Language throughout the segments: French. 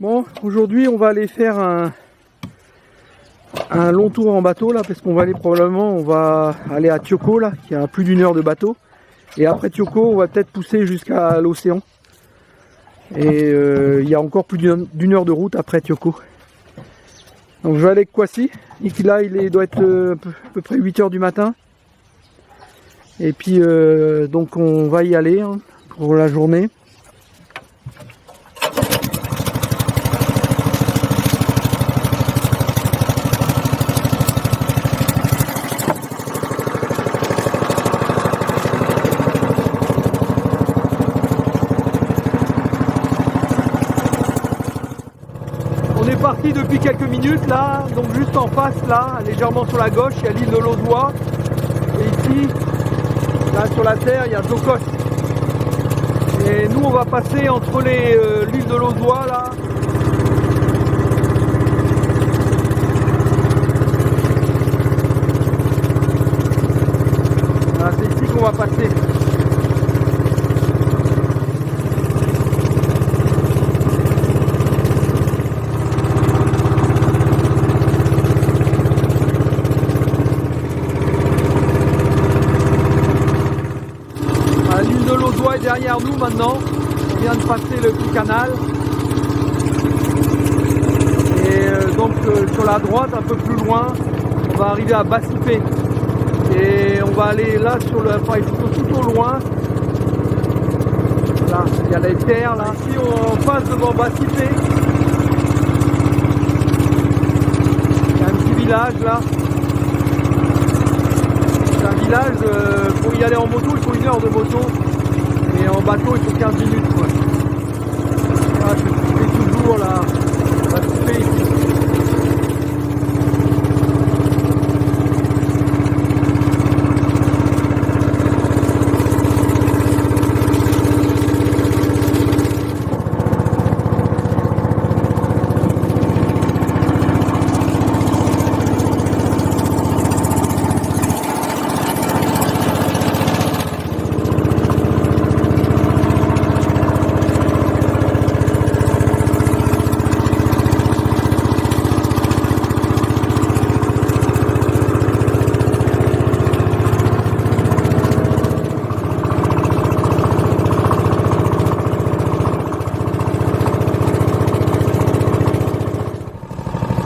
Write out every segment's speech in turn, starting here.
Bon, aujourd'hui on va aller faire un long tour en bateau là, parce qu'on va aller probablement, on va aller à Tioko là, qui a plus d'1 heure de bateau. Et après Tioko, on va peut-être pousser jusqu'à l'océan. Et il y a encore plus d'1 heure de route après Tioko. Donc je vais aller avec Kwasi. Là il doit être à peu près 8 heures du matin. Et puis donc on va y aller hein, pour la journée. On est parti depuis quelques minutes là, donc juste en face là, légèrement sur la gauche, il y a l'île de Lozois. Et ici, là sur la terre, il y a Zokos. Et nous on va passer entre l'île de Lozois là. Voilà, c'est ici qu'on va passer. L'île de Lozois est derrière nous maintenant. On vient de passer le petit canal. Et donc sur la droite, un peu plus loin, on va arriver à Bassipé. Et on va aller là sur le tout au loin. Là, il y a les terres là. Ici on passe devant Bassipé. Il y a un petit village là. C'est un village, pour y aller en moto, il faut 1 heure de moto. Et en bateau, il faut 15 minutes. Quoi. Voilà, c'est toujours là. Bassipé ici.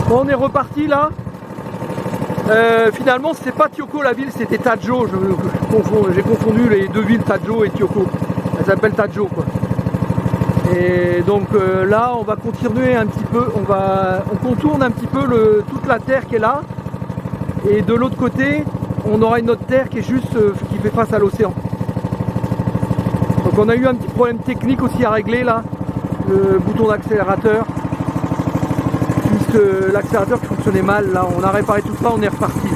Bon, on est reparti là. Finalement, c'était pas Tioko la ville, c'était Tadjo. J'ai confondu les deux villes, Tadjo et Tioko. Elle s'appelle Tadjo quoi. Et donc là, on va continuer un petit peu. On contourne un petit peu toute la terre qui est là. Et de l'autre côté, on aura une autre terre qui est juste qui fait face à l'océan. Donc on a eu un petit problème technique aussi à régler là, le bouton d'accélérateur. L'accélérateur qui fonctionnait mal, là on a réparé tout ça, on est reparti.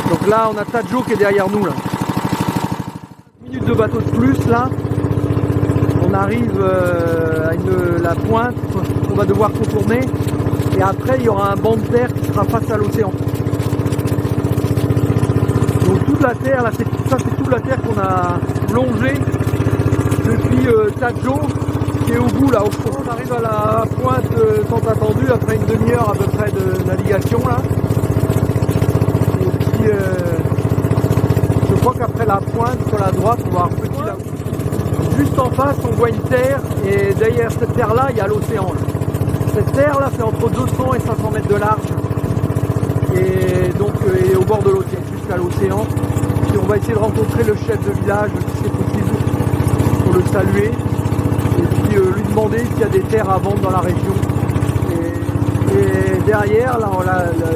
Donc là on a Tadjo qui est derrière nous là. 1 minute de bateau de plus là. On arrive à la pointe qu'on va devoir contourner. Et après il y aura un banc de terre qui sera face à l'océan. Donc toute la terre, là ça c'est toute la terre qu'on a plongée depuis Tadjo. Qui est au bout là, au fond. On arrive à la pointe tant attendue après une demi-heure à peu près de navigation là. Et puis je crois qu'après la pointe sur la droite on va avoir un petit là. Juste en face on voit une terre et derrière cette terre là il y a l'océan. Cette terre là fait entre 200 et 500 mètres de large. Et donc est au bord de l'océan, jusqu'à l'océan. Puis on va essayer de rencontrer le chef de village si c'est possible pour le saluer. Lui demander s'il y a des terres à vendre dans la région. Et derrière, là,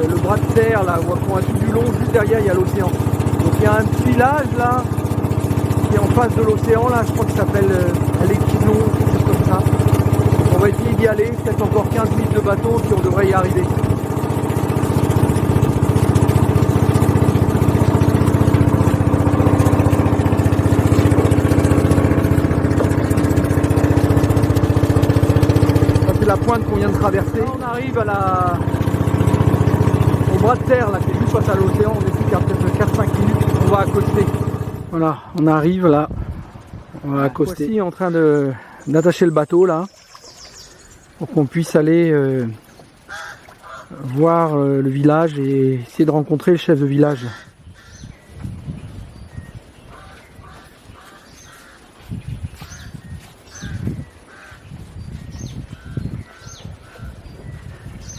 le bras de terre, là, où on prend un tout du long, juste derrière, il y a l'océan. Donc il y a un petit village là, qui est en face de l'océan, là, je crois qu'il s'appelle Alequinon, quelque chose comme ça. On va essayer d'y aller, peut-être encore 15 minutes de bateau, puis on devrait y arriver. La pointe qu'on vient de traverser. Là, on arrive au bras de terre là, qui est juste face à l'océan. On est plus qu'à peut-être 4-5 minutes, on va accoster. Voilà, on arrive là On va accoster. Voici en train d'attacher le bateau là, pour qu'on puisse aller voir le village et essayer de rencontrer le chef de village.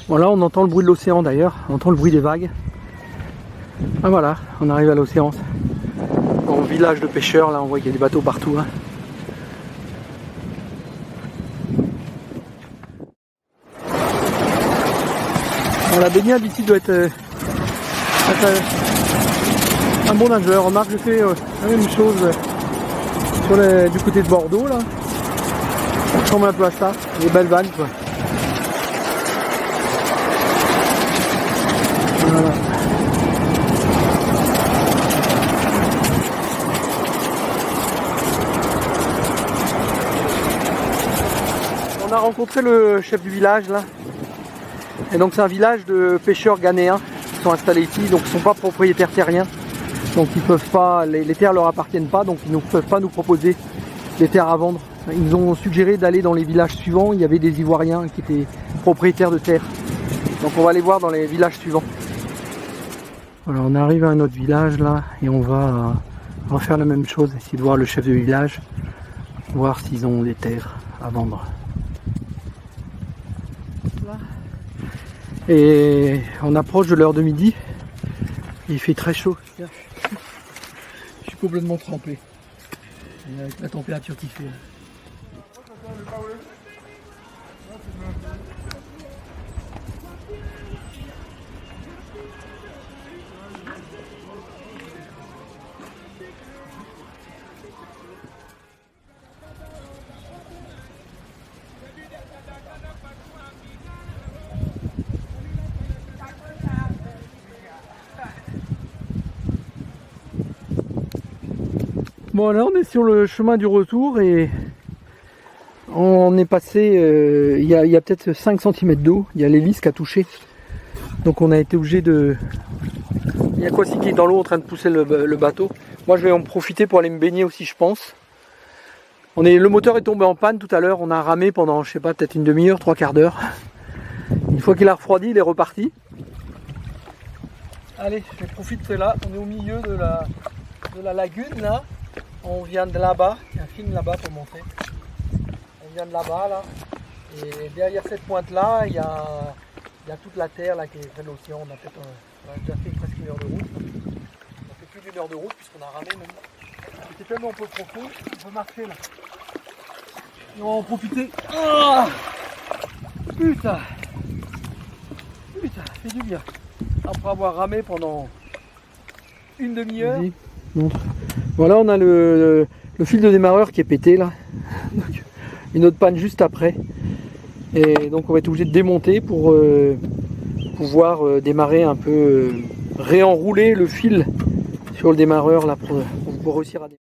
Voilà, on entend le bruit de l'océan d'ailleurs, on entend le bruit des vagues. Ah voilà, on arrive à l'océan. Dans le village de pêcheurs, là on voit qu'il y a des bateaux partout. Hein. Bon, la baignade ici doit être un bon nageur. Remarque, je fais la même chose du côté de Bordeaux là. Ça ressemble un peu à ça, des belles vagues quoi. Voilà. On a rencontré le chef du village là. Et donc c'est un village de pêcheurs ghanéens qui sont installés ici, donc ils ne sont pas propriétaires terriens. Donc ils peuvent pas, les terres leur appartiennent pas, donc ils ne peuvent pas nous proposer des terres à vendre. Ils nous ont suggéré d'aller dans les villages suivants, il y avait des Ivoiriens qui étaient propriétaires de terres. Donc on va aller voir dans les villages suivants. Voilà, on arrive à un autre village là et on va faire la même chose, essayer de voir le chef de village, voir s'ils ont des terres à vendre. Là. Et on approche de l'heure de midi, il fait très chaud. Je suis complètement trempé avec la température qu'il fait. Bon là on est sur le chemin du retour et on est passé, il y a peut-être 5 cm d'eau, il y a l'hélice qui a touché. Donc on a été obligé de... Il y a Kwasi qui est dans l'eau en train de pousser le bateau. Moi je vais en profiter pour aller me baigner aussi je pense. Le moteur est tombé en panne tout à l'heure, on a ramé pendant je sais pas peut-être une demi-heure, 3/4 d'heure. Une fois qu'il a refroidi, il est reparti. Allez, je profite là, on est au milieu de la lagune là. On vient de là-bas, il y a un film là-bas pour montrer. On vient de là-bas là. Et derrière cette pointe là, il y a toute la terre là qui est près de l'océan. On a déjà fait presque 1 heure de route. On fait plus d'1 heure de route puisqu'on a ramé même. C'était tellement peu profond, on peut marcher là. Et on va en profiter. Oh putain, ça fait du bien. Après avoir ramé pendant une demi-heure. Voilà, on a le fil de démarreur qui est pété là. Donc, une autre panne juste après. Et donc on va être obligé de démonter pour pouvoir démarrer un peu, réenrouler le fil sur le démarreur là pour réussir à démarrer.